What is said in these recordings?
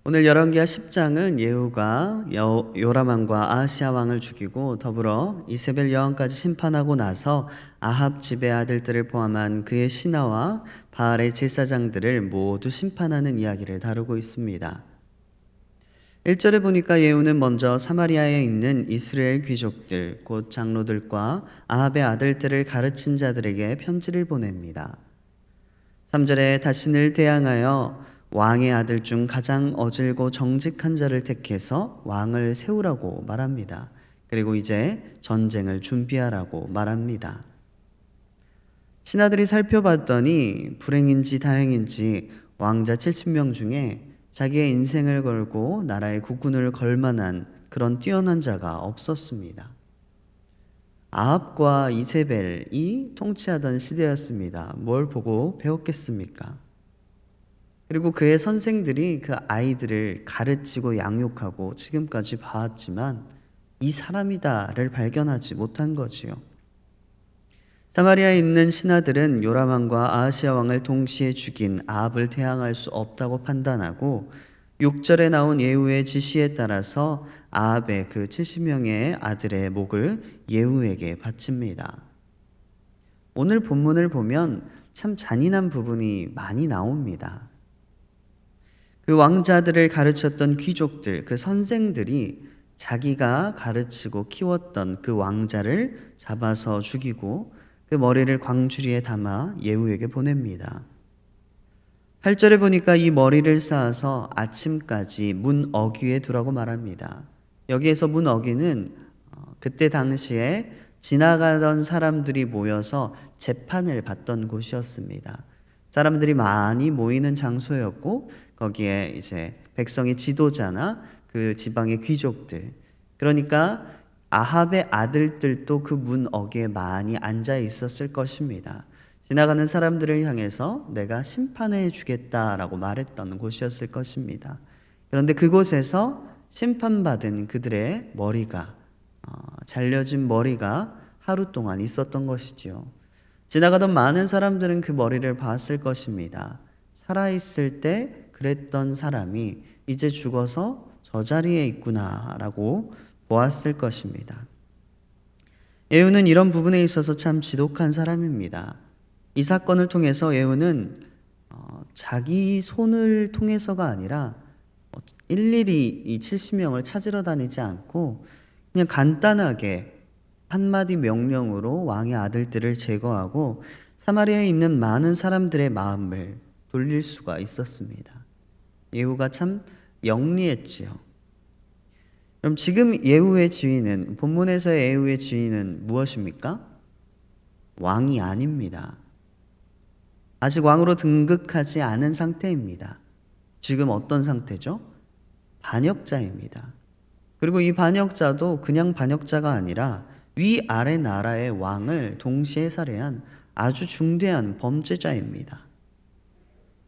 오늘 열왕기하 10장은 예후가 요람왕과 아하시아 왕을 죽이고 더불어 이세벨 여왕까지 심판하고 나서 아합 집의 아들들을 포함한 그의 신하와 바알의 제사장들을 모두 심판하는 이야기를 다루고 있습니다. 1절에 보니까 예후는 먼저 사마리아에 있는 이스라엘 귀족들, 곧 장로들과 아합의 아들들을 가르친 자들에게 편지를 보냅니다. 3절에 자신을 대항하여 왕의 아들 중 가장 어질고 정직한 자를 택해서 왕을 세우라고 말합니다. 그리고 이제 전쟁을 준비하라고 말합니다. 신하들이 살펴봤더니 불행인지 다행인지 왕자 70명 중에 자기의 인생을 걸고 나라의 국군을 걸 만한 그런 뛰어난 자가 없었습니다. 아합과 이세벨이 통치하던 시대였습니다. 뭘 보고 배웠겠습니까? 그리고 그의 선생들이 그 아이들을 가르치고 양육하고 지금까지 봐왔지만 이 사람이다를 발견하지 못한 거지요. 사마리아에 있는 신하들은 요람왕과 아하시아 왕을 동시에 죽인 아합을 대항할 수 없다고 판단하고 6절에 나온 예후의 지시에 따라서 아합의 그 70명의 아들의 목을 예후에게 바칩니다. 오늘 본문을 보면 참 잔인한 부분이 많이 나옵니다. 그 왕자들을 가르쳤던 귀족들, 그 선생들이 자기가 가르치고 키웠던 그 왕자를 잡아서 죽이고 그 머리를 광주리에 담아 예후에게 보냅니다. 8절에 보니까 이 머리를 쌓아서 아침까지 문 어귀에 두라고 말합니다. 여기에서 문 어귀는 그때 당시에 지나가던 사람들이 모여서 재판을 받던 곳이었습니다. 사람들이 많이 모이는 장소였고 거기에 이제 백성의 지도자나 그 지방의 귀족들, 그러니까 아합의 아들들도 그 문 어귀에 많이 앉아 있었을 것입니다. 지나가는 사람들을 향해서 내가 심판해 주겠다라고 말했던 곳이었을 것입니다. 그런데 그곳에서 심판받은 그들의 머리가 잘려진 머리가 하루 동안 있었던 것이지요. 지나가던 많은 사람들은 그 머리를 봤을 것입니다. 살아있을 때 그랬던 사람이 이제 죽어서 저 자리에 있구나라고 보았을 것입니다. 예후는 이런 부분에 있어서 참 지독한 사람입니다. 이 사건을 통해서 예후는 자기 손을 통해서가 아니라 일일이 이 70명을 찾으러 다니지 않고 그냥 간단하게 한마디 명령으로 왕의 아들들을 제거하고 사마리아에 있는 많은 사람들의 마음을 돌릴 수가 있었습니다. 예후가 참 영리했지요. 그럼 지금 예후의 지위는, 본문에서의 예후의 지위는 무엇입니까? 왕이 아닙니다. 아직 왕으로 등극하지 않은 상태입니다. 지금 어떤 상태죠? 반역자입니다. 그리고 이 반역자도 그냥 반역자가 아니라 위아래 나라의 왕을 동시에 살해한 아주 중대한 범죄자입니다.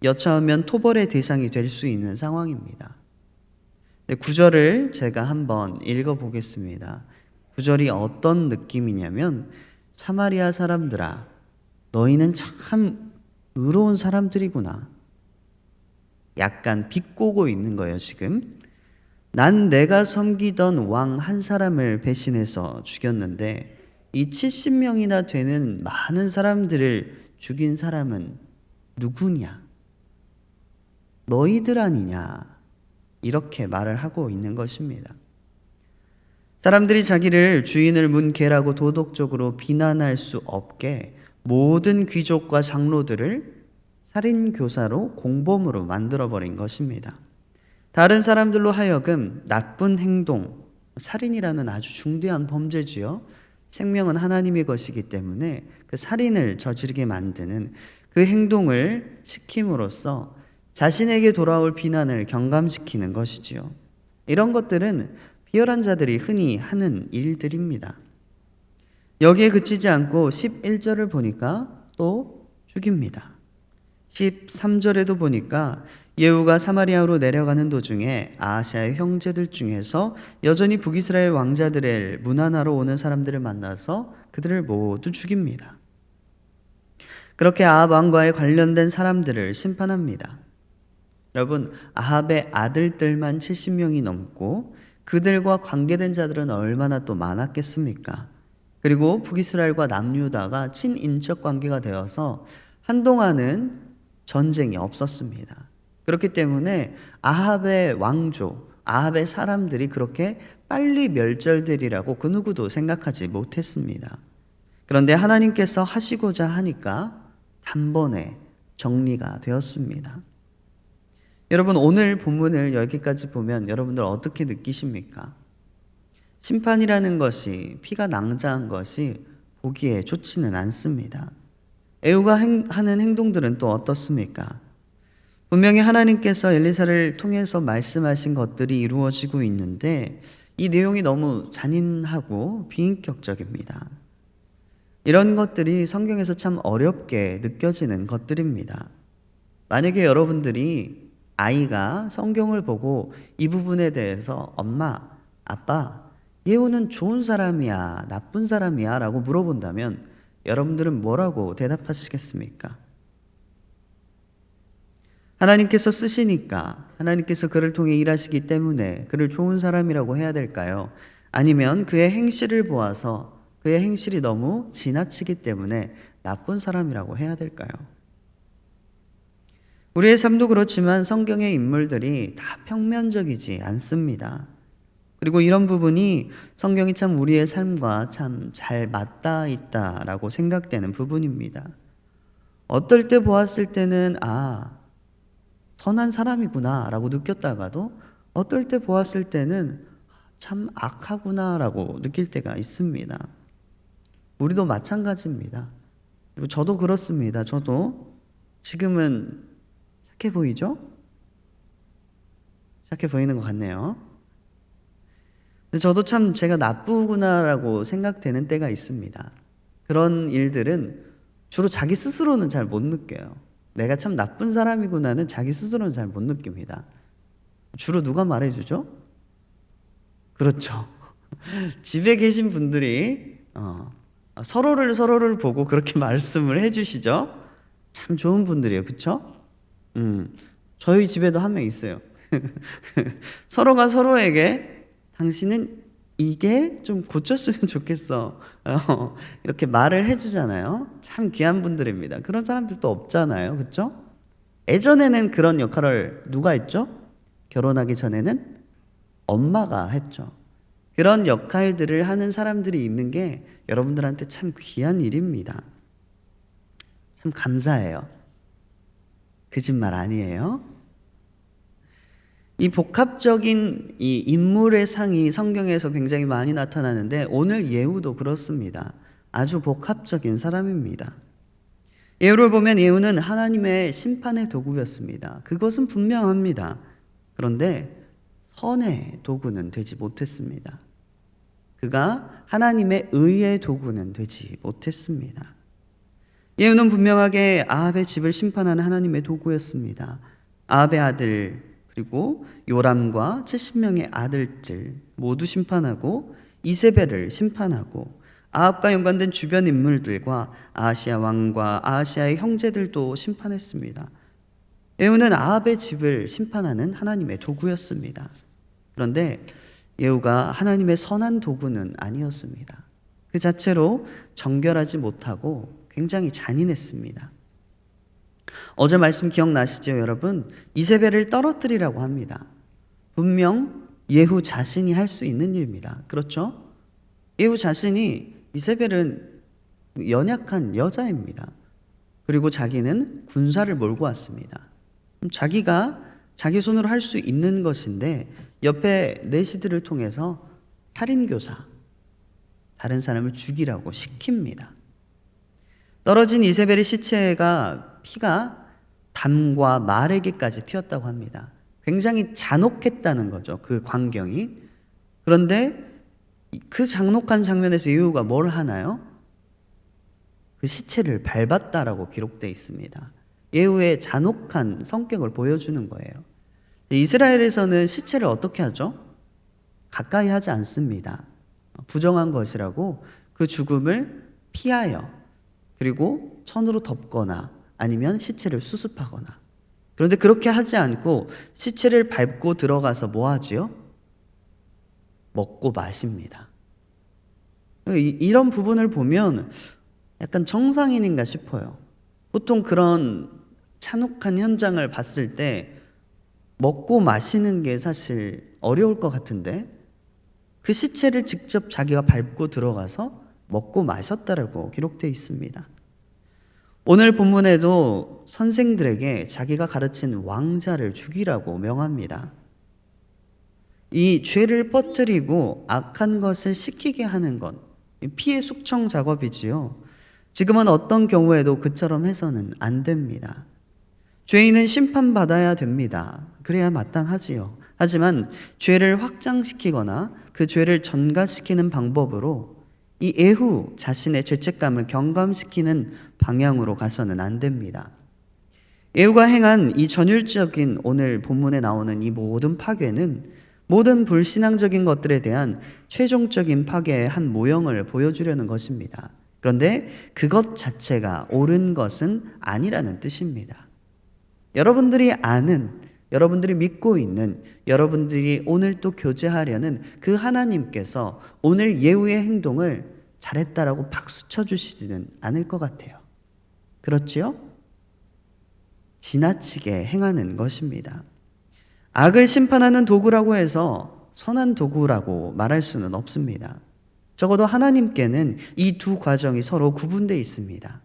여차하면 토벌의 대상이 될 수 있는 상황입니다. 9절을 제가 한번 읽어보겠습니다. 9절이 어떤 느낌이냐면, 사마리아 사람들아, 너희는 참 의로운 사람들이구나. 약간 비꼬고 있는 거예요, 지금. 난 내가 섬기던 왕 한 사람을 배신해서 죽였는데 이 70명이나 되는 많은 사람들을 죽인 사람은 누구냐? 너희들 아니냐? 이렇게 말을 하고 있는 것입니다. 사람들이 자기를 주인을 문개라고 도덕적으로 비난할 수 없게 모든 귀족과 장로들을 살인교사로 공범으로 만들어버린 것입니다. 다른 사람들로 하여금 나쁜 행동, 살인이라는 아주 중대한 범죄지요. 생명은 하나님의 것이기 때문에 그 살인을 저지르게 만드는 그 행동을 시킴으로써 자신에게 돌아올 비난을 경감시키는 것이지요. 이런 것들은 비열한 자들이 흔히 하는 일들입니다. 여기에 그치지 않고 11절을 보니까 또 죽입니다. 13절에도 보니까 예후가 사마리아로 내려가는 도중에 아하시아의 형제들 중에서 여전히 북이스라엘 왕자들의 문안하러 오는 사람들을 만나서 그들을 모두 죽입니다. 그렇게 아합 왕과의 관련된 사람들을 심판합니다. 여러분, 아합의 아들들만 70명이 넘고 그들과 관계된 자들은 얼마나 또 많았겠습니까? 그리고 북이스라엘과 남유다가 친인척 관계가 되어서 한동안은 전쟁이 없었습니다. 그렇기 때문에 아합의 왕조, 아합의 사람들이 그렇게 빨리 멸절되리라고 그 누구도 생각하지 못했습니다. 그런데 하나님께서 하시고자 하니까 단번에 정리가 되었습니다. 여러분, 오늘 본문을 여기까지 보면 여러분들 어떻게 느끼십니까? 심판이라는 것이, 피가 낭자한 것이 보기에 좋지는 않습니다. 에후가 하는 행동들은 또 어떻습니까? 분명히 하나님께서 엘리사를 통해서 말씀하신 것들이 이루어지고 있는데 이 내용이 너무 잔인하고 비인격적입니다. 이런 것들이 성경에서 참 어렵게 느껴지는 것들입니다. 만약에 여러분들이 아이가 성경을 보고 이 부분에 대해서 엄마, 아빠, 예후는 좋은 사람이야, 나쁜 사람이야 라고 물어본다면 여러분들은 뭐라고 대답하시겠습니까? 하나님께서 쓰시니까, 하나님께서 그를 통해 일하시기 때문에 그를 좋은 사람이라고 해야 될까요? 아니면 그의 행실을 보아서 그의 행실이 너무 지나치기 때문에 나쁜 사람이라고 해야 될까요? 우리의 삶도 그렇지만 성경의 인물들이 다 평면적이지 않습니다. 그리고 이런 부분이 성경이 참 우리의 삶과 참 잘 맞닿아 있다라고 생각되는 부분입니다. 어떨 때 보았을 때는 선한 사람이구나 라고 느꼈다가도 어떨 때 보았을 때는 참 악하구나 라고 느낄 때가 있습니다. 우리도 마찬가지입니다. 그리고 저도 그렇습니다. 저도 지금은 착해 보이죠? 착해 보이는 것 같네요. 근데 저도 참 제가 나쁘구나라고 생각되는 때가 있습니다. 그런 일들은 주로 자기 스스로는 잘 못 느껴요. 내가 참 나쁜 사람이구나는 자기 스스로는 잘 못 느낍니다. 주로 누가 말해주죠? 그렇죠. 집에 계신 분들이 서로를 보고 그렇게 말씀을 해주시죠. 참 좋은 분들이에요. 그렇죠? 저희 집에도 한 명 있어요. 서로가 서로에게 당신은 이게 좀 고쳤으면 좋겠어. 이렇게 말을 해주잖아요. 참 귀한 분들입니다. 그런 사람들도 없잖아요. 그렇죠? 예전에는 그런 역할을 누가 했죠? 결혼하기 전에는 엄마가 했죠. 그런 역할들을 하는 사람들이 있는 게 여러분들한테 참 귀한 일입니다. 참 감사해요. 거짓말 아니에요. 이 복합적인 이 인물의 상이 성경에서 굉장히 많이 나타나는데 오늘 예후도 그렇습니다. 아주 복합적인 사람입니다. 예후를 보면 예후는 하나님의 심판의 도구였습니다. 그것은 분명합니다. 그런데 선의 도구는 되지 못했습니다. 그가 하나님의 의의 도구는 되지 못했습니다. 예후는 분명하게 아합의 집을 심판하는 하나님의 도구였습니다. 아합의 아들 그리고 요람과 70명의 아들들 모두 심판하고 이세벨을 심판하고 아합과 연관된 주변 인물들과 아하시아 왕과 아하시아의 형제들도 심판했습니다. 예후는 아합의 집을 심판하는 하나님의 도구였습니다. 그런데 예후가 하나님의 선한 도구는 아니었습니다. 그 자체로 정결하지 못하고 굉장히 잔인했습니다. 어제 말씀 기억나시죠, 여러분? 이세벨을 떨어뜨리라고 합니다. 분명 예후 자신이 할 수 있는 일입니다. 그렇죠? 예후 자신이 이세벨은 연약한 여자입니다. 그리고 자기는 군사를 몰고 왔습니다. 자기가 자기 손으로 할 수 있는 것인데 옆에 내시들을 통해서 살인교사, 다른 사람을 죽이라고 시킵니다. 떨어진 이세벨의 시체가 피가 담과 말에게까지 튀었다고 합니다. 굉장히 잔혹했다는 거죠. 그 광경이. 그런데 그 잔혹한 장면에서 예후가 뭘 하나요? 그 시체를 밟았다라고 기록되어 있습니다. 예후의 잔혹한 성격을 보여주는 거예요. 이스라엘에서는 시체를 어떻게 하죠? 가까이 하지 않습니다. 부정한 것이라고 그 죽음을 피하여 그리고 천으로 덮거나 아니면 시체를 수습하거나 그런데 그렇게 하지 않고 시체를 밟고 들어가서 뭐 하지요? 먹고 마십니다. 이런 부분을 보면 약간 정상인인가 싶어요. 보통 그런 잔혹한 현장을 봤을 때 먹고 마시는 게 사실 어려울 것 같은데 그 시체를 직접 자기가 밟고 들어가서 먹고 마셨다라고 기록되어 있습니다. 오늘 본문에도 선생들에게 자기가 가르친 왕자를 죽이라고 명합니다. 이 죄를 퍼뜨리고 악한 것을 시키게 하는 것, 피해 숙청 작업이지요. 지금은 어떤 경우에도 그처럼 해서는 안 됩니다. 죄인은 심판받아야 됩니다. 그래야 마땅하지요. 하지만 죄를 확장시키거나 그 죄를 전가시키는 방법으로 이 에후 자신의 죄책감을 경감시키는 방향으로 가서는 안 됩니다. 에후가 행한 이 전율적인 오늘 본문에 나오는 이 모든 파괴는 모든 불신앙적인 것들에 대한 최종적인 파괴의 한 모형을 보여주려는 것입니다. 그런데 그것 자체가 옳은 것은 아니라는 뜻입니다. 여러분들이 아는, 여러분들이 믿고 있는, 여러분들이 오늘 또 교제하려는 그 하나님께서 오늘 예후의 행동을 잘했다라고 박수 쳐주시지는 않을 것 같아요. 그렇지요? 지나치게 행하는 것입니다. 악을 심판하는 도구라고 해서 선한 도구라고 말할 수는 없습니다. 적어도 하나님께는 이 두 과정이 서로 구분되어 있습니다.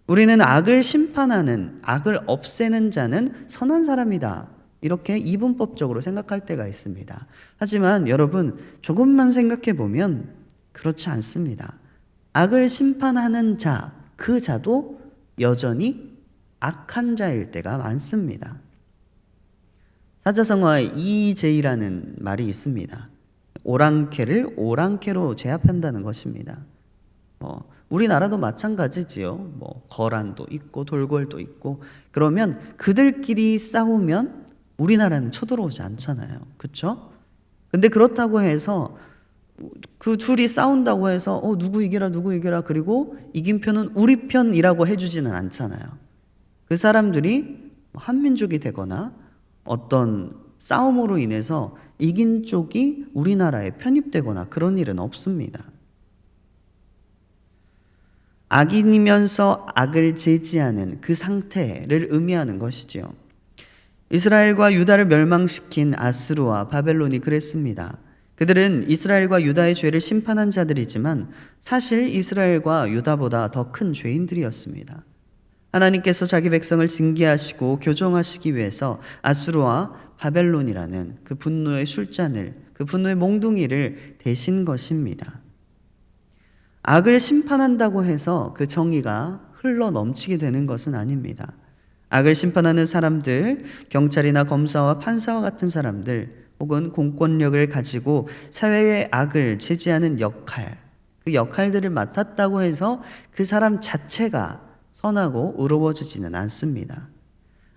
우리는 악을 심판하는, 악을 없애는 자는 선한 사람이다. 이렇게 이분법적으로 생각할 때가 있습니다. 하지만 여러분, 조금만 생각해 보면 그렇지 않습니다. 악을 심판하는 자, 그 자도 여전히 악한 자일 때가 많습니다. 사자성어에 이제이라는 말이 있습니다. 오랑캐를 오랑캐로 제압한다는 것입니다. 우리나라도 마찬가지지요. 거란도 있고 돌궐도 있고 그러면 그들끼리 싸우면 우리나라는 쳐들어오지 않잖아요. 그렇죠? 근데 그렇다고 해서 그 둘이 싸운다고 해서 누구 이겨라 누구 이겨라 그리고 이긴 편은 우리 편이라고 해주지는 않잖아요. 그 사람들이 한민족이 되거나 어떤 싸움으로 인해서 이긴 쪽이 우리나라에 편입되거나 그런 일은 없습니다. 악인이면서 악을 제지하는 그 상태를 의미하는 것이지요. 이스라엘과 유다를 멸망시킨 아수르와 바벨론이 그랬습니다. 그들은 이스라엘과 유다의 죄를 심판한 자들이지만 사실 이스라엘과 유다보다 더 큰 죄인들이었습니다. 하나님께서 자기 백성을 징계하시고 교정하시기 위해서 아수르와 바벨론이라는 그 분노의 술잔을, 그 분노의 몽둥이를 대신 것입니다. 악을 심판한다고 해서 그 정의가 흘러 넘치게 되는 것은 아닙니다. 악을 심판하는 사람들, 경찰이나 검사와 판사와 같은 사람들, 혹은 공권력을 가지고 사회의 악을 제지하는 역할, 그 역할들을 맡았다고 해서 그 사람 자체가 선하고 의로워지지는 않습니다.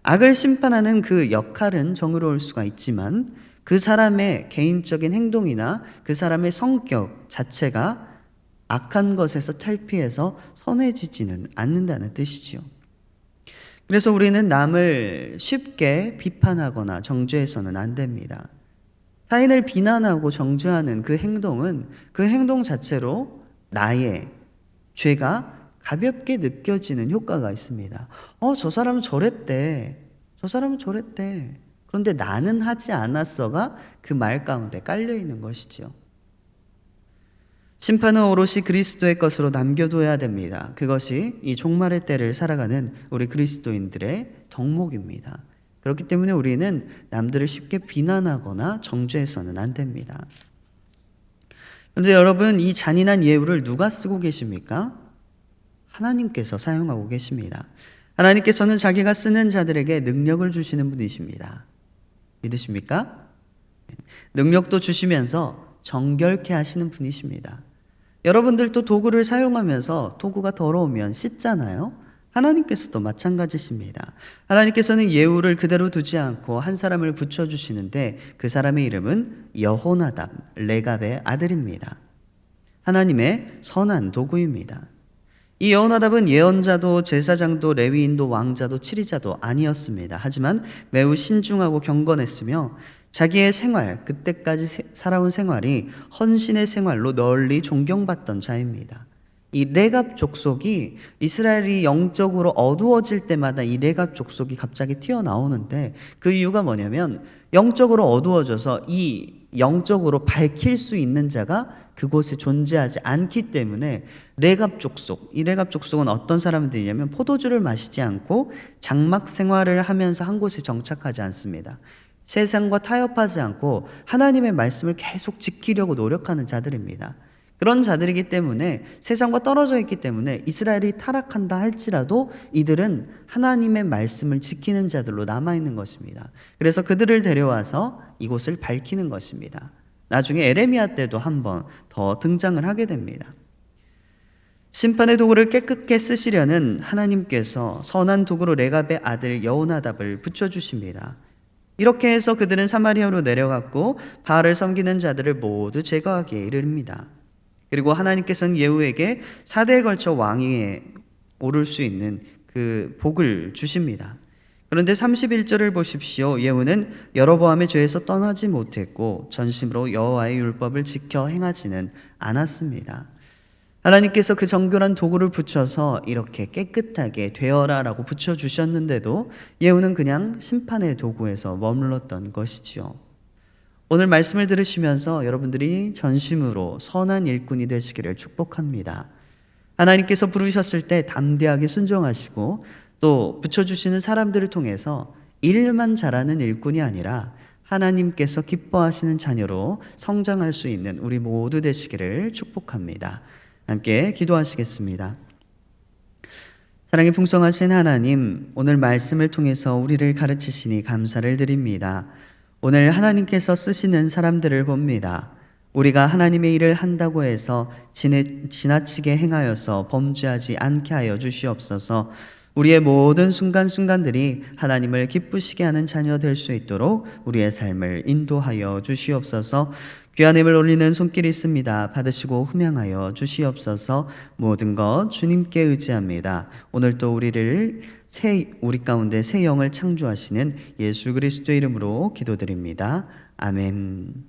악을 심판하는 그 역할은 정의로울 수가 있지만 그 사람의 개인적인 행동이나 그 사람의 성격 자체가 악한 것에서 탈피해서 선해지지는 않는다는 뜻이지요. 그래서 우리는 남을 쉽게 비판하거나 정죄해서는 안 됩니다. 타인을 비난하고 정죄하는 그 행동은 그 행동 자체로 나의 죄가 가볍게 느껴지는 효과가 있습니다. 저 사람은 저랬대. 저 사람은 저랬대. 그런데 나는 하지 않았어가 그 말 가운데 깔려 있는 것이지요. 심판은 오롯이 그리스도의 것으로 남겨둬야 됩니다. 그것이 이 종말의 때를 살아가는 우리 그리스도인들의 덕목입니다. 그렇기 때문에 우리는 남들을 쉽게 비난하거나 정죄해서는 안 됩니다. 그런데 여러분, 이 잔인한 예우를 누가 쓰고 계십니까? 하나님께서 사용하고 계십니다. 하나님께서는 자기가 쓰는 자들에게 능력을 주시는 분이십니다. 믿으십니까? 능력도 주시면서 정결케 하시는 분이십니다. 여러분들도 도구를 사용하면서 도구가 더러우면 씻잖아요. 하나님께서도 마찬가지십니다. 하나님께서는 예후를 그대로 두지 않고 한 사람을 붙여주시는데 그 사람의 이름은 여호나답, 레갑의 아들입니다. 하나님의 선한 도구입니다. 이 여호나답은 예언자도 제사장도 레위인도 왕자도 치리자도 아니었습니다. 하지만 매우 신중하고 경건했으며 자기의 생활, 그때까지 살아온 생활이 헌신의 생활로 널리 존경받던 자입니다. 이 레갑 족속이 이스라엘이 영적으로 어두워질 때마다 이 레갑 족속이 갑자기 튀어나오는데 그 이유가 뭐냐면 영적으로 어두워져서 이 영적으로 밝힐 수 있는 자가 그곳에 존재하지 않기 때문에 레갑 족속, 이 레갑 족속은 어떤 사람들이냐면 포도주를 마시지 않고 장막 생활을 하면서 한 곳에 정착하지 않습니다. 세상과 타협하지 않고 하나님의 말씀을 계속 지키려고 노력하는 자들입니다. 그런 자들이기 때문에 세상과 떨어져 있기 때문에 이스라엘이 타락한다 할지라도 이들은 하나님의 말씀을 지키는 자들로 남아있는 것입니다. 그래서 그들을 데려와서 이곳을 밝히는 것입니다. 나중에 에레미야 때도 한 번 더 등장을 하게 됩니다. 심판의 도구를 깨끗게 쓰시려는 하나님께서 선한 도구로 레갑의 아들 여호나답을 붙여주십니다. 이렇게 해서 그들은 사마리아로 내려갔고 바알을 섬기는 자들을 모두 제거하기에 이릅니다. 그리고 하나님께서는 예후에게 4대에 걸쳐 왕위에 오를 수 있는 그 복을 주십니다. 그런데 31절을 보십시오. 예후는 여로보암의 죄에서 떠나지 못했고 전심으로 여호와의 율법을 지켜 행하지는 않았습니다. 하나님께서 그 정결한 도구를 붙여서 이렇게 깨끗하게 되어라라고 붙여주셨는데도 예후는 그냥 심판의 도구에서 머물렀던 것이지요. 오늘 말씀을 들으시면서 여러분들이 전심으로 선한 일꾼이 되시기를 축복합니다. 하나님께서 부르셨을 때 담대하게 순종하시고 또 붙여주시는 사람들을 통해서 일만 잘하는 일꾼이 아니라 하나님께서 기뻐하시는 자녀로 성장할 수 있는 우리 모두 되시기를 축복합니다. 함께 기도하시겠습니다. 사랑이 풍성하신 하나님, 오늘 말씀을 통해서 우리를 가르치시니 감사를 드립니다. 오늘 하나님께서 쓰시는 사람들을 봅니다. 우리가 하나님의 일을 한다고 해서 지나치게 행하여서 범죄하지 않게 하여 주시옵소서. 우리의 모든 순간순간들이 하나님을 기쁘시게 하는 자녀 될 수 있도록 우리의 삶을 인도하여 주시옵소서. 귀한 힘을 올리는 손길이 있습니다. 받으시고 흠양하여 주시옵소서. 모든 것 주님께 의지합니다. 오늘 또 우리 가운데 새 영을 창조하시는 예수 그리스도의 이름으로 기도드립니다. 아멘.